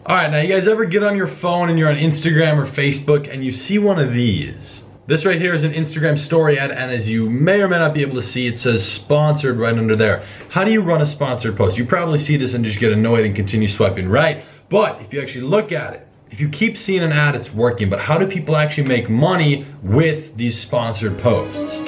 All right, now you guys ever get on your phone and you're on Instagram or Facebook and you see one of these? This right here is an Instagram story ad, and as you may or may not be able to see, it says sponsored right under there. How do you run a sponsored post? You probably see this and just get annoyed and continue swiping right, but if you actually look at it, if you keep seeing an ad, it's working. But how do people actually make money with these sponsored posts?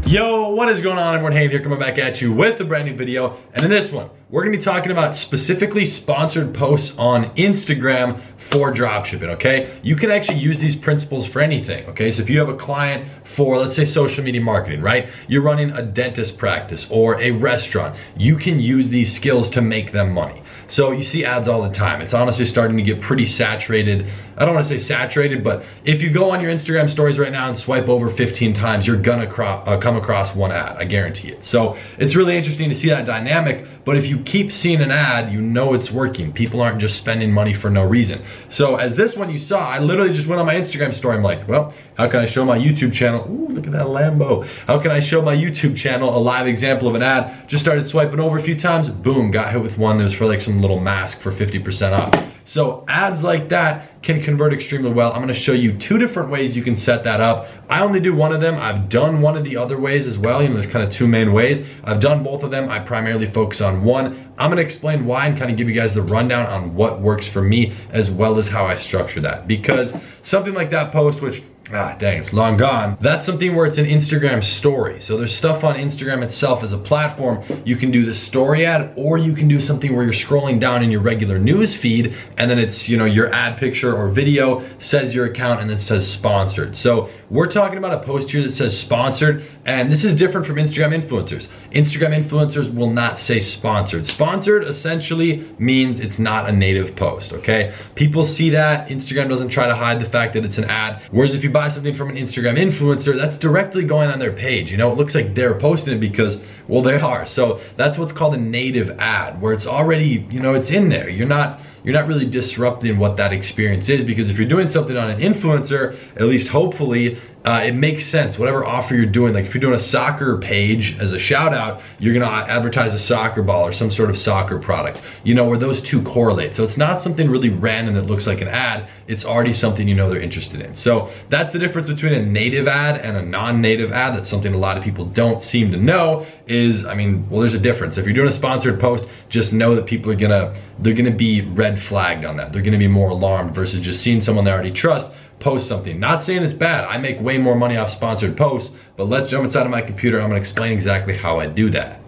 Yo, what is going on, everyone? Hayden here, coming back at you with a brand new video. And in this one, we're gonna be talking about specifically sponsored posts on Instagram for dropshipping, okay? You can actually use these principles for anything, okay? So if you have a client for, let's say, social media marketing, right? You're running a dentist practice or a restaurant, you can use these skills to make them money. So you see ads all the time. It's honestly starting to get pretty saturated. I don't want to say saturated, but if you go on your Instagram stories right now and swipe over 15 times, you're gonna come across one ad, I guarantee it. So it's really interesting to see that dynamic, but if you keep seeing an ad, you know it's working. People aren't just spending money for no reason. So as this one you saw, I literally just went on my Instagram story. I'm like, well, how can I show my YouTube channel? Ooh, look at that Lambo. How can I show my YouTube channel a live example of an ad? Just started swiping over a few times, boom, got hit with one that was for like some little mask for 50% off. So ads like that can convert extremely well. I'm gonna show you two different ways you can set that up. I only do one of them. I've done one of the other ways as well. You know, there's kind of two main ways. I've done both of them. I primarily focus on one. I'm gonna explain why and kind of give you guys the rundown on what works for me as well as how I structure that. Because something like that post, which, dang, it's long gone. That's something where it's an Instagram story. So there's stuff on Instagram itself as a platform. You can do the story ad, or you can do something where you're scrolling down in your regular news feed and then it's, you know, your ad picture or video says your account and then says sponsored. So we're talking about a post here that says sponsored, and this is different from Instagram influencers. Instagram influencers will not say sponsored. Sponsored essentially means it's not a native post, okay? People see that. Instagram doesn't try to hide the fact that it's an ad. Whereas if you buy something from an Instagram influencer, that's directly going on their page. You know, it looks like they're posting it because, well, they are. So that's what's called a native ad, where it's already, you know, it's in there. You're not really disrupting what that experience is, because if you're doing something on an influencer, at least hopefully, it makes sense. Whatever offer you're doing, like if you're doing a soccer page as a shout out, you're gonna advertise a soccer ball or some sort of soccer product, you know, where those two correlate. So it's not something really random that looks like an ad. It's already something you know they're interested in. So that's the difference between a native ad and a non-native ad. That's something a lot of people don't seem to know is, I mean, well, there's a difference. If you're doing a sponsored post, just know that people are they're gonna be red flagged on that. They're gonna be more alarmed versus just seeing someone they already trust post something. Not saying it's bad. I make way more money off sponsored posts, but let's jump inside of my computer. I'm gonna explain exactly how I do that.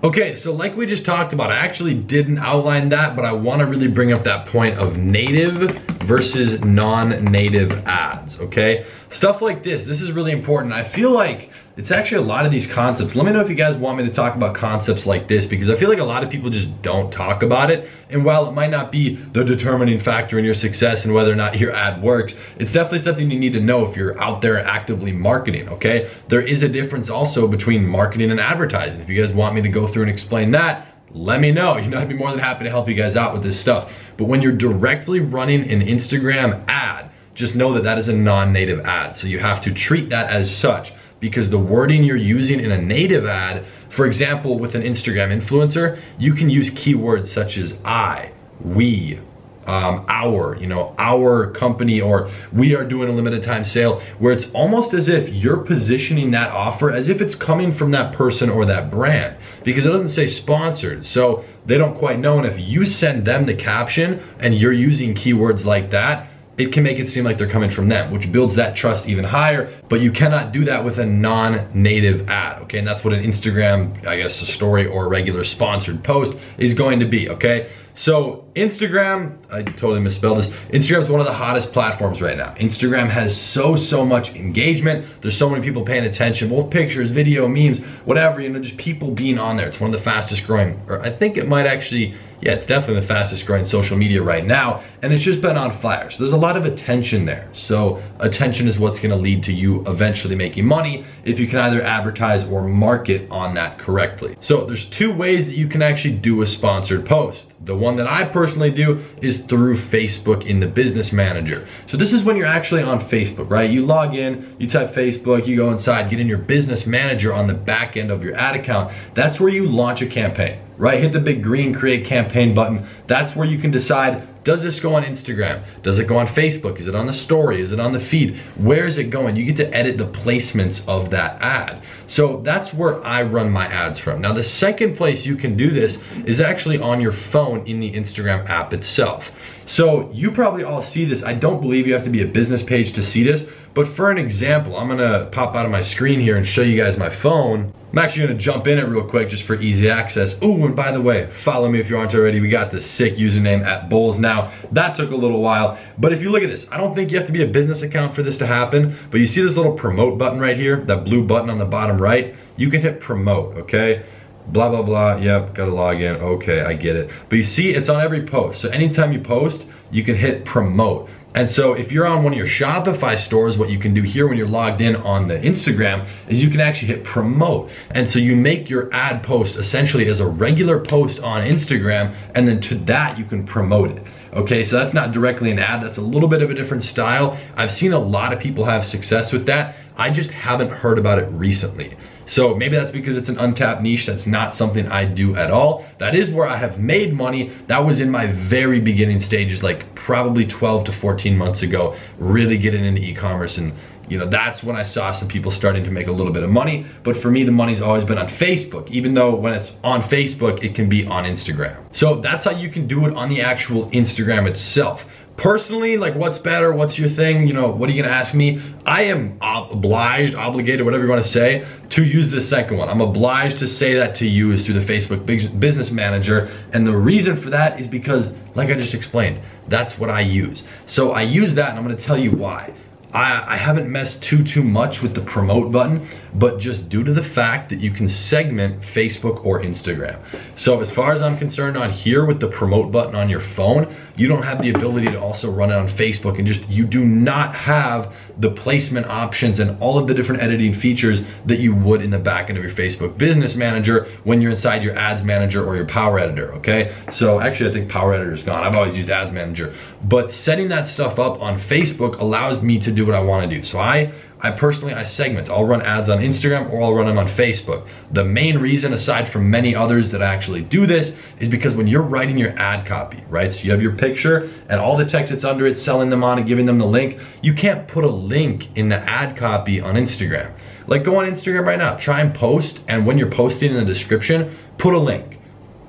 Okay, so like we just talked about, I actually didn't outline that, but I wanna really bring up that point of native versus non-native ads, okay? Stuff like this is really important. I feel like it's actually a lot of these concepts. Let me know if you guys want me to talk about concepts like this, because I feel like a lot of people just don't talk about it. And while it might not be the determining factor in your success and whether or not your ad works, it's definitely something you need to know if you're out there actively marketing, okay? There is a difference also between marketing and advertising. If you guys want me to go through and explain that, let me know. You know, I'd be more than happy to help you guys out with this stuff. But when you're directly running an Instagram ad, just know that that is a non-native ad. So you have to treat that as such, because the wording you're using in a native ad, for example, with an Instagram influencer, you can use keywords such as I, we, our, you know, our company, or we are doing a limited time sale, where it's almost as if you're positioning that offer as if it's coming from that person or that brand, because it doesn't say sponsored. So they don't quite know. And if you send them the caption and you're using keywords like that, it can make it seem like they're coming from them, which builds that trust even higher. But you cannot do that with a non-native ad, okay? And that's what an Instagram, I guess, a story or a regular sponsored post is going to be, okay? So Instagram, I totally misspelled this. Instagram is one of the hottest platforms right now. Instagram has so much engagement. There's so many people paying attention, both pictures, video, memes, whatever, you know, just people being on there. It's one of the fastest growing, or I think it might actually, yeah, it's definitely the fastest growing social media right now, and it's just been on fire. So there's a lot of attention there. So attention is what's gonna lead to you eventually making money if you can either advertise or market on that correctly. So there's two ways that you can actually do a sponsored post. The one that I personally do is through Facebook in the Business Manager. So this is when you're actually on Facebook, right? You log in, you type Facebook, you go inside, get in your Business Manager on the back end of your ad account. That's where you launch a campaign. right? Hit the big green create campaign button. That's where you can decide, does this go on Instagram? Does it go on Facebook? Is it on the story? Is it on the feed? Where is it going? You get to edit the placements of that ad. So that's where I run my ads from. Now the second place you can do this is actually on your phone in the Instagram app itself. So you probably all see this. I don't believe you have to be a business page to see this, but for an example, I'm gonna pop out of my screen here and show you guys my phone. I'm actually gonna jump in it real quick just for easy access. Ooh, and by the way, follow me if you aren't already. We got the sick username at Bulls now. That took a little while, but if you look at this, I don't think you have to be a business account for this to happen, but you see this little promote button right here, that blue button on the bottom right? You can hit promote, okay? Blah, blah, blah, yep, gotta log in, okay, I get it. But you see, it's on every post. So anytime you post, you can hit promote. And so if you're on one of your Shopify stores, what you can do here when you're logged in on the Instagram is you can actually hit promote. And so you make your ad post essentially as a regular post on Instagram, and then to that you can promote it. Okay, so that's not directly an ad, that's a little bit of a different style. I've seen a lot of people have success with that. I just haven't heard about it recently. So maybe that's because it's an untapped niche. That's not something I do at all. That is where I have made money. That was in my very beginning stages, like probably 12 to 14 months ago, really getting into e-commerce. And you know, that's when I saw some people starting to make a little bit of money. But for me, the money's always been on Facebook, even though when it's on Facebook, it can be on Instagram. So that's how you can do it on the actual Instagram itself. Personally, like what's better, what's your thing, you know, what are you gonna ask me? I am obliged, obligated, whatever you wanna say, to use the second one. I'm obliged to say that to you is through the Facebook Business Manager. And the reason for that is because, like I just explained, that's what I use. So I use that and I'm gonna tell you why. I haven't messed too much with the promote button, but just due to the fact that you can segment Facebook or Instagram. So as far as I'm concerned on here with the promote button on your phone, you don't have the ability to also run it on Facebook, and just you do not have the placement options and all of the different editing features that you would in the back end of your Facebook Business Manager when you're inside your Ads Manager or your Power Editor, okay? So actually I think Power Editor is gone. I've always used Ads Manager. But setting that stuff up on Facebook allows me to do what I want to do. So I personally segment. I'll run ads on Instagram or I'll run them on Facebook. The main reason, aside from many others that actually do this, is because when you're writing your ad copy, right? So you have your picture and all the text that's under it, selling them on and giving them the link. You can't put a link in the ad copy on Instagram. Like go on Instagram right now, try and post, and when you're posting in the description, put a link,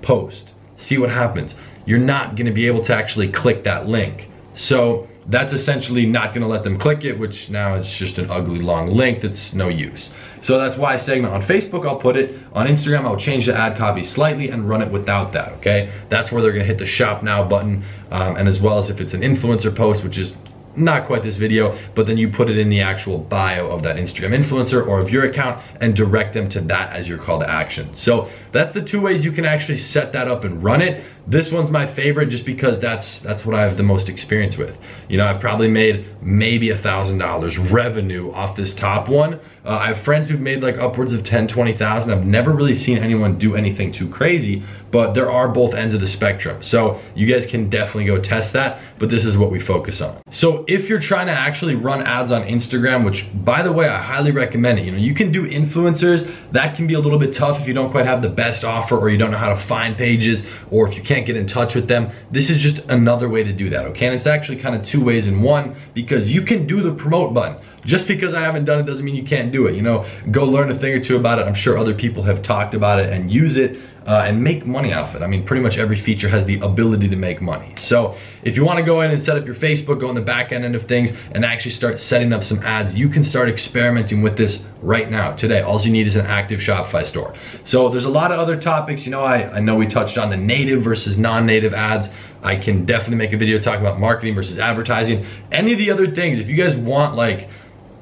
post, see what happens. You're not gonna be able to actually click that link. So that's essentially not gonna let them click it, which now it's just an ugly long link that's no use. So that's why I segment. On Facebook, I'll put it. On Instagram, I'll change the ad copy slightly and run it without that, okay? That's where they're gonna hit the shop now button, and as well as if it's an influencer post, which is not quite this video, but then you put it in the actual bio of that Instagram influencer or of your account and direct them to that as your call to action. So that's the two ways you can actually set that up and run it. This one's my favorite just because that's what I have the most experience with. You know, I've probably made maybe $1,000 revenue off this top one. I have friends who've made like upwards of 10, 20,000. I've never really seen anyone do anything too crazy, but there are both ends of the spectrum. So you guys can definitely go test that, but this is what we focus on. So if you're trying to actually run ads on Instagram, which by the way, I highly recommend it. You know, you can do influencers. That can be a little bit tough if you don't quite have the best offer or you don't know how to find pages, or if you can't get in touch with them. This is just another way to do that, okay? And it's actually kind of two ways in one, because you can do the promote button. Just because I haven't done it doesn't mean you can't do it. You know, go learn a thing or two about it. I'm sure other people have talked about it and use it and make money off it. I mean, pretty much every feature has the ability to make money. So if you want to go in and set up your Facebook, go on the back end of things and actually start setting up some ads, you can start experimenting with this right now, today. All you need is an active Shopify store. So there's a lot of other topics. You know, I know we touched on the native versus non-native ads. I can definitely make a video talking about marketing versus advertising. Any of the other things, if you guys want, like,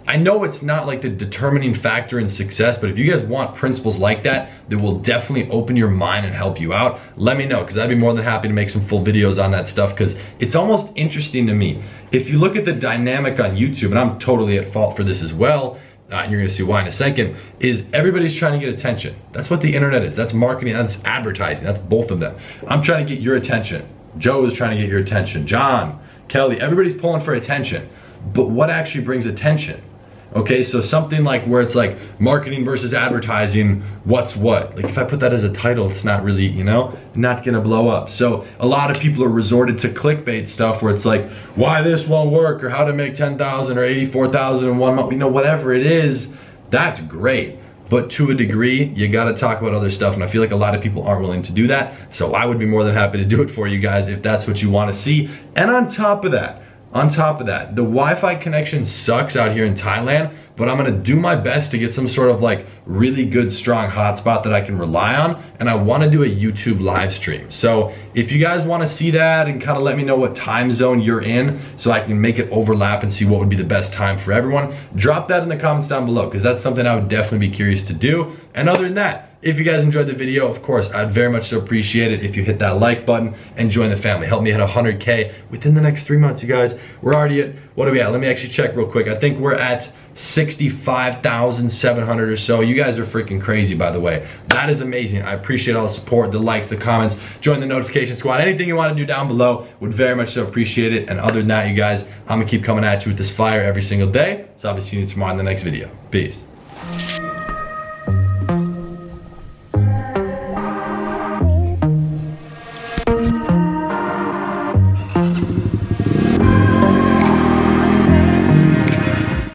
I know it's not like the determining factor in success, but if you guys want principles like that will definitely open your mind and help you out, let me know, because I'd be more than happy to make some full videos on that stuff, because it's almost interesting to me. If you look at the dynamic on YouTube, and I'm totally at fault for this as well, and you're gonna see why in a second, is everybody's trying to get attention. That's what the internet is. That's marketing, that's advertising, that's both of them. I'm trying to get your attention. Joe is trying to get your attention. John, Kelly, everybody's pulling for attention. But what actually brings attention? Okay, so something like where it's like marketing versus advertising, what's what? Like if I put that as a title, it's not really, you know, not gonna blow up. So a lot of people are resorted to clickbait stuff where it's like, why this won't work, or how to make 10,000 or 84,000 in 1 month, you know, whatever it is, that's great. But to a degree, you gotta talk about other stuff, and I feel like a lot of people aren't willing to do that. So I would be more than happy to do it for you guys if that's what you wanna see. And on top of that, the Wi-Fi connection sucks out here in Thailand, but I'm gonna do my best to get some sort of like really good, strong hotspot that I can rely on, and I wanna do a YouTube live stream. So if you guys wanna see that and kind of let me know what time zone you're in so I can make it overlap and see what would be the best time for everyone, drop that in the comments down below, because that's something I would definitely be curious to do. And other than that, if you guys enjoyed the video, of course, I'd very much so appreciate it if you hit that like button and join the family. Help me hit 100K within the next 3 months, you guys. We're already at, what are we at? Let me actually check real quick. I think we're at 65,700 or so. You guys are freaking crazy, by the way. That is amazing. I appreciate all the support, the likes, the comments. Join the notification squad. Anything you want to do down below, would very much so appreciate it. And other than that, you guys, I'm gonna keep coming at you with this fire every single day. So I'll be seeing you tomorrow in the next video. Peace.